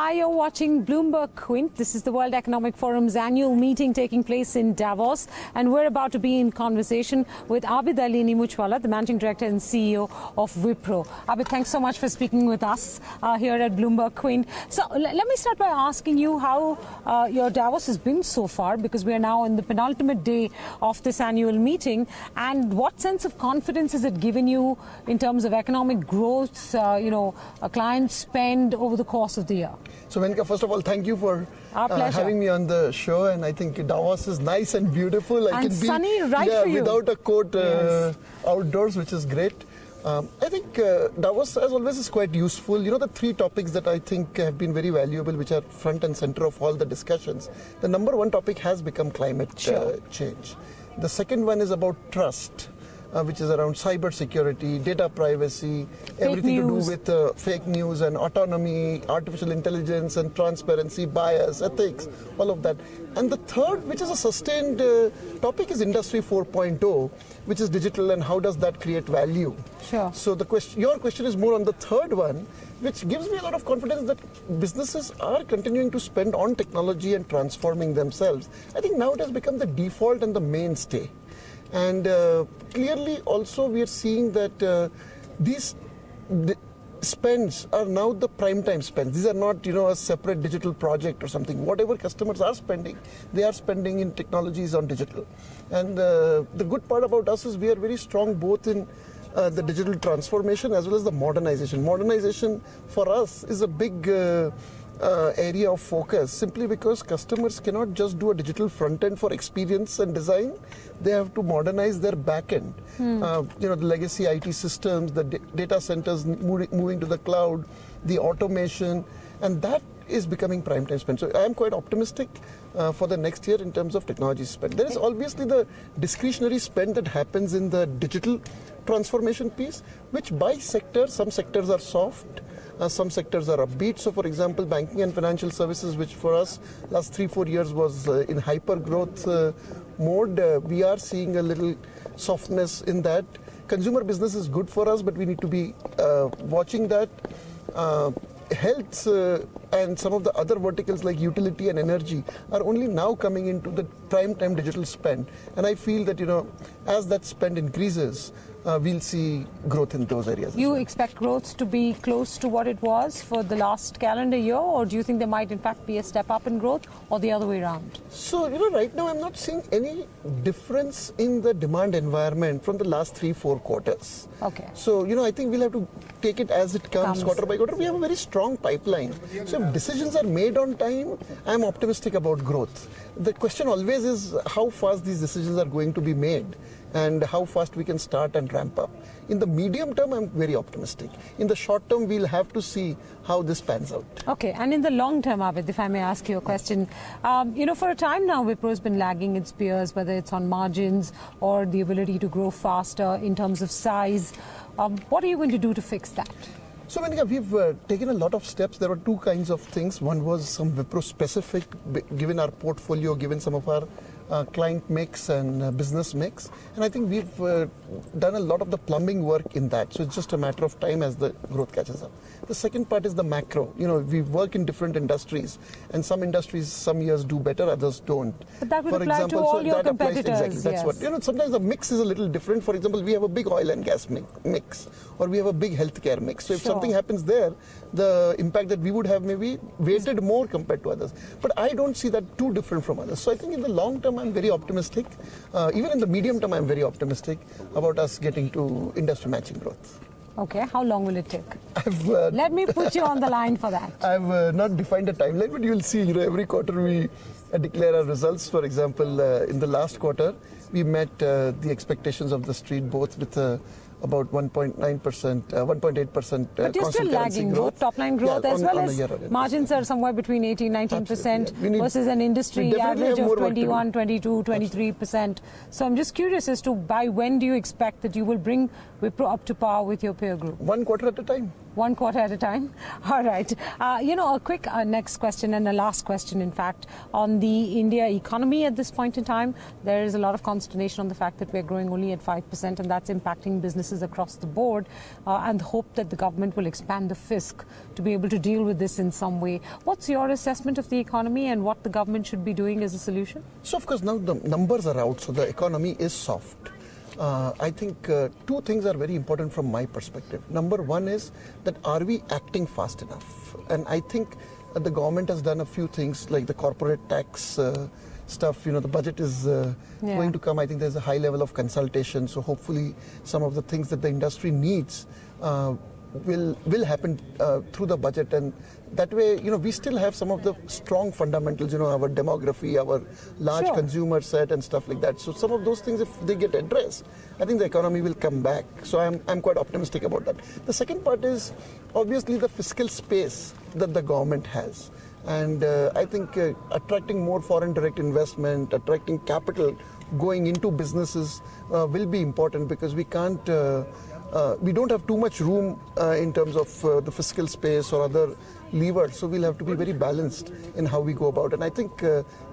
Hi, you're watching BloombergQuint. This is the World Economic Forum's annual meeting taking place in Davos, and we're about to be in conversation with Abidali Neemuchwala, the Managing Director and CEO of Wipro. Abid, thanks so much for speaking with us here at BloombergQuint. So let me start by asking you how your Davos has been so far, because we are now in the penultimate day of this annual meeting, and what sense of confidence has it given you in terms of economic growth, client spend over the course of the year? So Menaka, first of all, thank you for having me on the show, and I think Davos is nice and beautiful. I can sunny, be right for you. without a coat outdoors, which is great. I think Davos, as always, is quite useful. You know, the three topics that I think have been very valuable, which are front and center of all the discussions. The number one topic has become climate change. The second one is about trust, which is around cyber security, data privacy, everything to do with fake news and autonomy, artificial intelligence and transparency, bias, ethics, all of that. And the third, which is a sustained topic, is Industry 4.0, which is digital, and how does that create value? Sure. So your question is more on the third one, which gives me a lot of confidence that businesses are continuing to spend on technology and transforming themselves. I think now it has become the default and the mainstay. And clearly also we are seeing that these spends are now the prime time spends. These are not, a separate digital project or something. Whatever customers are spending, they are spending in technologies on digital. And the good part about us is we are very strong both in the digital transformation as well as the modernization. Modernization for us is a big area of focus, simply because customers cannot just do a digital front end for experience and design. They have to modernize their back end. The legacy IT systems, the data centers moving to the cloud, the automation, and that is becoming prime time spend. So I am quite optimistic for the next year in terms of technology spend. There is obviously the discretionary spend that happens in the digital transformation piece, which by sector, some sectors are soft, some sectors are upbeat. So for example, banking and financial services, which for us last 3-4 years was in hyper growth mode, we are seeing a little softness in that. Consumer business is good for us, but we need to be watching that. Health and some of the other verticals like utility and energy are only now coming into the prime time digital spend. And I feel that, as that spend increases, we'll see growth in those areas. You expect growth to be close to what it was for the last calendar year, or do you think there might in fact be a step up in growth, or the other way around? So, right now I'm not seeing any difference in the demand environment from the last 3-4 quarters. Okay. So, I think we'll have to take it as it comes quarter by quarter. We have a very strong pipeline. So if decisions are made on time, I'm optimistic about growth. The question always is how fast these decisions are going to be made, and how fast we can start and ramp up. In the medium term, I'm very optimistic. In the short term, we'll have to see how this pans out. Okay, and in the long term, Abid, if I may ask you a question, for a time now, Wipro has been lagging its peers, whether it's on margins or the ability to grow faster in terms of size. What are you going to do to fix that? So, Menaka, we've taken a lot of steps. There were two kinds of things. One was some Wipro specific, given our portfolio, given some of our client mix and business mix. And I think we've done a lot of the plumbing work in that. So it's just a matter of time as the growth catches up. The second part is the macro. We work in different industries, and some industries some years do better, others don't. But that would apply to all your competitors. Exactly. That's what, sometimes the mix is a little different. For example, we have a big oil and gas mix, or we have a big healthcare mix. So if something happens there, the impact that we would have maybe weighted more compared to others. But I don't see that too different from others. So I think in the long term, I'm very optimistic. Even in the medium term, I'm very optimistic about us getting to industry matching growth. Okay, how long will it take? Let me put you on the line for that. I've not defined a timeline, but you'll see, every quarter we declare our results. For example, in the last quarter, we met the expectations of the street, both with about 1.9%, 1.8% but you're still lagging growth, top line growth, as well as margins are somewhere between 18-19% versus an industry average of 21, 22, 23%. So I'm just curious as to by when do you expect that you will bring Wipro up to par with your peer group? 1 quarter at a time. 1 quarter at a time? All right. A quick next question, and a last question, in fact, on on the India economy at this point in time. There is a lot of consternation on the fact that we're growing only at 5%, and that's impacting businesses across the board, and hope that the government will expand the fisc to be able to deal with this in some way. What's your assessment of the economy and what the government should be doing as a solution? So, of course, now the numbers are out, so the economy is soft. I think two things are very important from my perspective. Number one is that are we acting fast enough? And I think the government has done a few things like the corporate tax stuff. The budget is going to come. I think there's a high level of consultation. So hopefully some of the things that the industry needs will happen through the budget, and that way we still have some of the strong fundamentals, our demography, our large consumer set and stuff like that. So some of those things, if they get addressed, I think the economy will come back. So I'm quite optimistic about that. The second part is obviously the fiscal space that the government has, and I think attracting more foreign direct investment, attracting capital going into businesses will be important, because we can't we don't have too much room in terms of the fiscal space or other levers, so we'll have to be very balanced in how we go about. And I think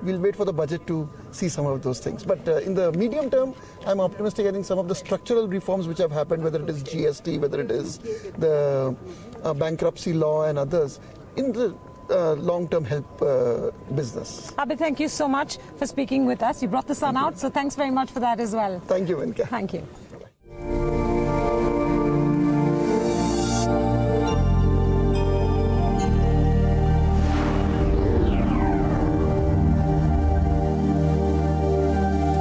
we'll wait for the budget to see some of those things. But in the medium term, I'm optimistic. I think some of the structural reforms which have happened, whether it is GST, whether it is the bankruptcy law and others, in the long-term help business. Abid, thank you so much for speaking with us. You brought the sun out, so thanks very much for that as well. Thank you, Menaka. Thank you.